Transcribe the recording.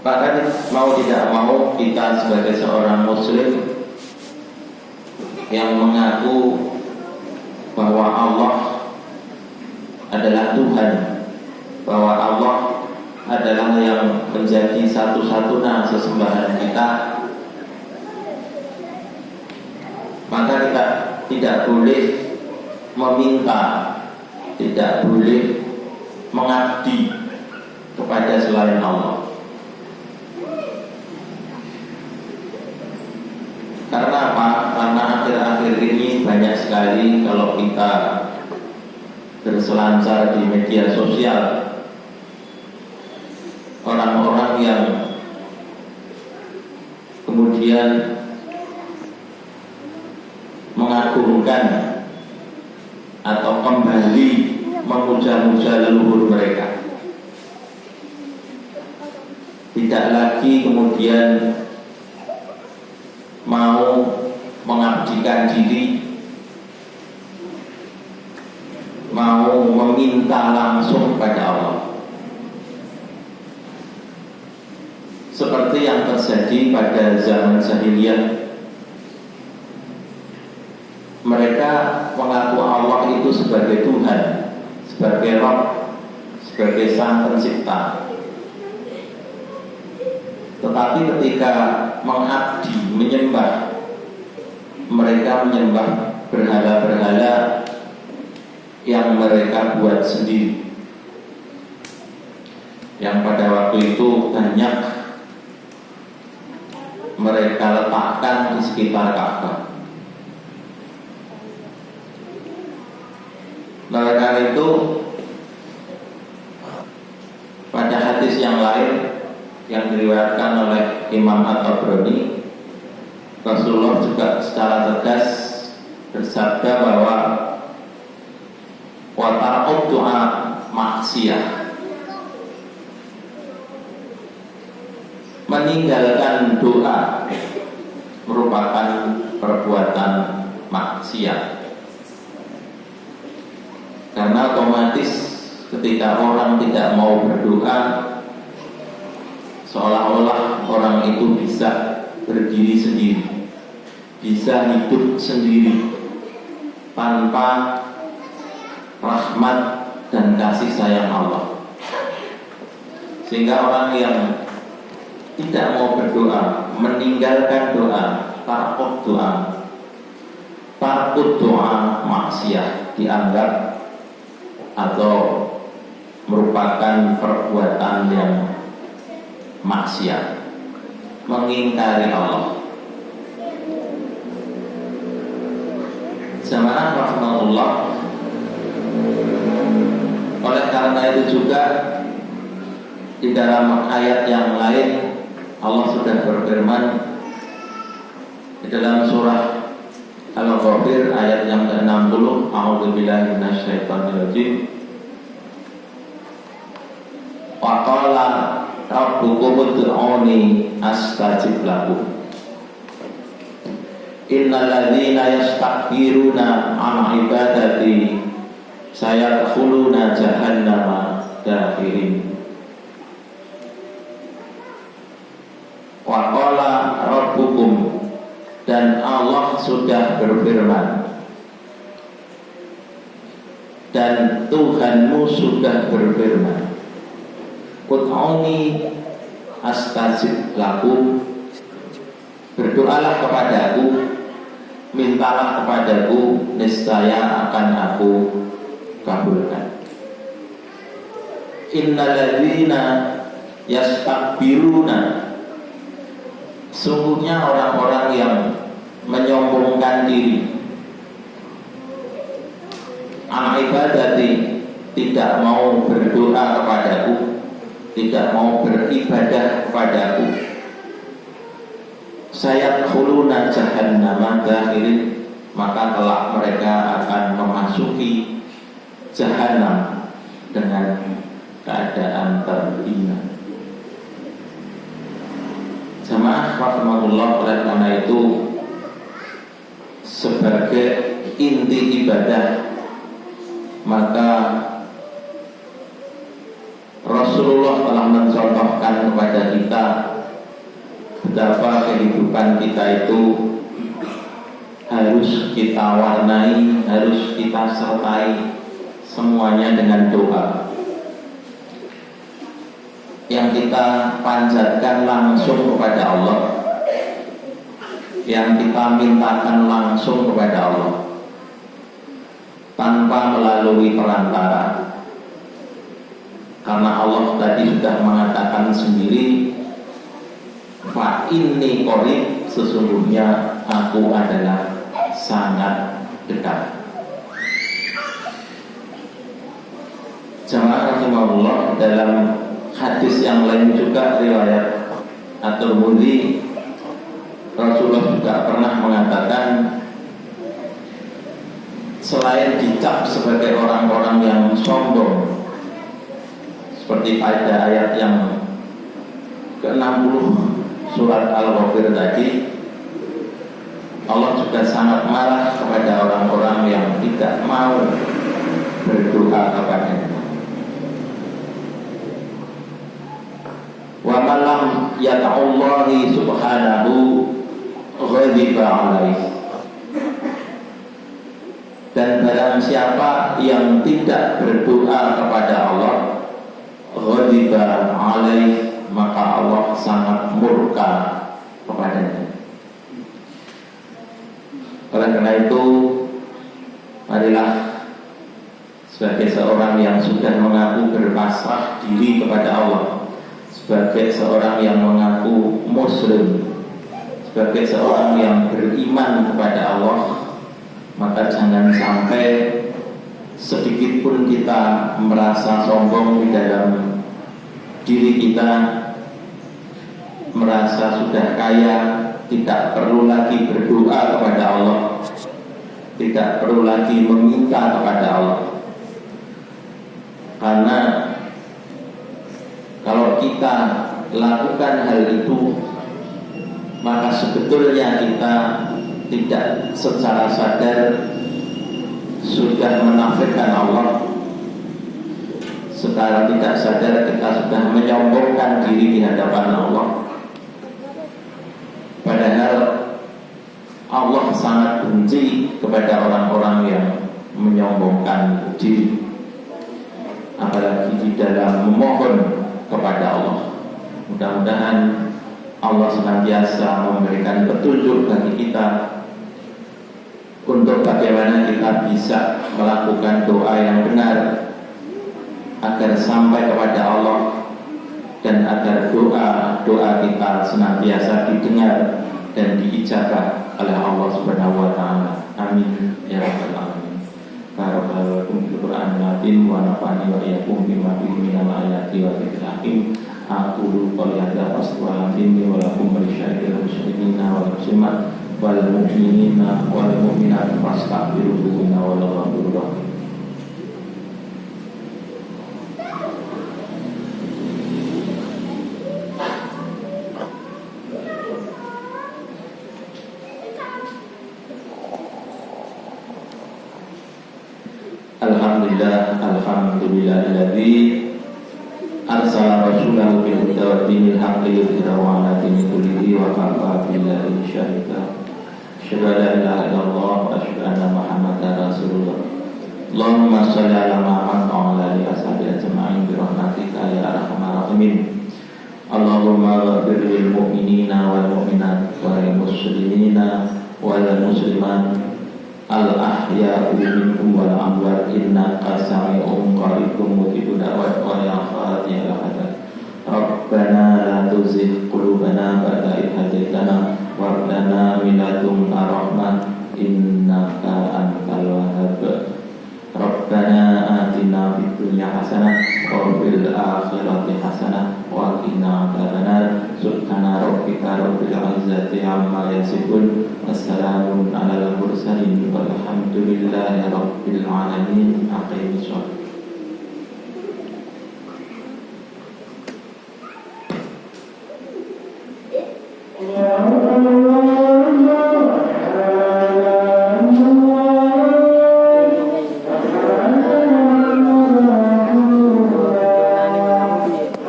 Bahkan mau tidak mau kita sebagai seorang muslim yang mengaku bahwa Allah adalah Tuhan, bahwa Allah adalah yang menjadi satu-satunya sesembahan kita, maka kita tidak boleh meminta, tidak boleh mengabdi kepada selain Allah. Karena apa? Karena akhir-akhir ini banyak sekali kalau kita berselancar di media sosial, orang-orang yang kemudian mengagungkan atau kembali memuja-muja leluhur mereka, tidak lagi kemudian mau mengabdikan diri, mau meminta langsung pada Allah, seperti yang terjadi pada zaman jahiliyah. Mereka mengaku Allah itu sebagai Tuhan, sebagai Rabb, sebagai Sang Pencipta. Tetapi ketika mengabdi, menyembah, mereka menyembah berhala-berhala yang mereka buat sendiri, yang pada waktu itu banyak mereka letakkan di sekitar Ka'bah. Oleh karena itu, pada hadis yang lain yang diriwayatkan oleh Imam At-Tabrani, Rasulullah juga secara tegas bersabda bahwa wa tar'ud du'a maksiyah, meninggalkan doa merupakan perbuatan maksiat. Karena otomatis ketika orang tidak mau berdoa, seolah-olah orang itu bisa berdiri sendiri, bisa hidup sendiri tanpa rahmat dan kasih sayang Allah. Sehingga orang yang tidak mau berdoa, meninggalkan doa, takut doa maksiat, dianggap atau merupakan perbuatan yang maksiat, mengingkari Allah. Jamaah rahmatullah. Oleh karena itu juga di dalam ayat yang lain Allah sudah berfirman di dalam surah Al-Ghafir ayat yang ke-60, A'udzubillahi minasyaitonirrajim. Wa qala rabbukum ud'uni astajib lakum. Innal ladzina yastakbiruna 'an ibadati sayadkhuluna jahannama dakhirin. Wa qala rabbukum, dan Allah sudah berfirman, dan Tuhanmu sudah berfirman, ud'uni astajib lakum, berdoalah kepadaku, mintalah kepadaku, niscaya akan aku kabulkan. Innal ladzina yastakbiruna, sungguhnya orang-orang yang menyombongkan diri, an ibadati, tidak mau berdoa kepadaku, tidak mau beribadah kepadaku, sayadkhuluna jahannama dakhirin, maka kelak mereka akan memasuki Jahannam dengan keadaan terhina. Jamaah rahmatullah, oleh karena itu sebagai inti ibadah, maka Rasulullah telah mencontohkan kepada kita betapa kehidupan kita itu harus kita warnai, harus kita sertai semuanya dengan doa yang kita panjatkan langsung kepada Allah, yang kita mintakan langsung kepada Allah tanpa melalui perantara. Karena Allah tadi sudah mengatakan sendiri, fa inni qarib, sesungguhnya aku adalah sangat dekat. Jamaah rahimahullah, dalam hadis yang lain juga riwayat At-Tirmidzi, Rasulullah juga pernah mengatakan, selain dicap sebagai orang-orang yang sombong, seperti pada ayat yang ke-60 surat Al-Ghafir tadi, Allah juga sangat marah kepada orang-orang yang tidak mau berdoa kepadanya. Wa man lam yata'allahi subhanahu ghadiba alaihi. Dan barang siapa yang tidak berdoa kepada Allah, ghadiba alaihi, maka Allah sangat murka kepadanya. Oleh karena itu, marilah sebagai seorang yang sudah mengaku berpasrah diri kepada Allah, sebagai seorang yang mengaku muslim, sebagai seorang yang beriman kepada Allah, maka jangan sampai sedikit pun kita merasa sombong di dalam diri kita, merasa sudah kaya, tidak perlu lagi berdoa kepada Allah, tidak perlu lagi meminta kepada Allah. Karena kalau kita lakukan hal itu, maka sebetulnya kita tidak secara sadar sudah menafikan Allah. Secara tidak sadar kita sudah menyombongkan diri di hadapan Allah. Padahal Allah sangat benci kepada orang-orang yang menyombongkan diri, apalagi di dalam memohon kepada Allah. Mudah-mudahan Allah senantiasa memberikan petunjuk bagi kita untuk bagaimana kita bisa melakukan doa yang benar agar sampai kepada Allah, dan agar doa kita senantiasa didengar dan diijabah oleh Allah Subhanahu wa taala. Amin ya rabbal alamin. Barakallahu fil Qur'anil azim wa nafa'ani wa iyyakum bima fihi minal ayati wa dzikril hakim. Aqulu qouli hadza wassalamu wa lakum wa lisya'iril muslimina wal muslimat wal mu'minina wal mu'minat fastaghfiruhu innahu ghafurur rahim. Alhamdulillahilladzi arsala rasulahu bil huda wa dinil haqqi liyudhhirahu 'ala dini kullihi wa kafa billahi syahida. Asyhadu an la ilaha illallah wa asyhadu anna Muhammadar Rasulullah. Allahumma shalli 'ala Muhammad wa 'ala alihi washabihi ajma'in bi rahmatika ya arhamar rahimin. Allahumma ighfir lil mu'minina wal mu'minat wal muslimina wal muslimat al-ahya'u minhum wal amwat innaka sami'un qaribun mujibud da'wat wa ya fatihal hadat. Rabbana la tuzigh qulubana ba'da idh hadaytana wa hab lana min ladunka rahmah innaka antal wahhab. Rabbana atina fid dunya hasanah wa fil akhirati hasanah wa qina adzabannar. Subhana rabbika rabbil izzati amma yasifun. Wassalamun alal mursalin walhamdulillahi rabbil alamin. Aqimissalam.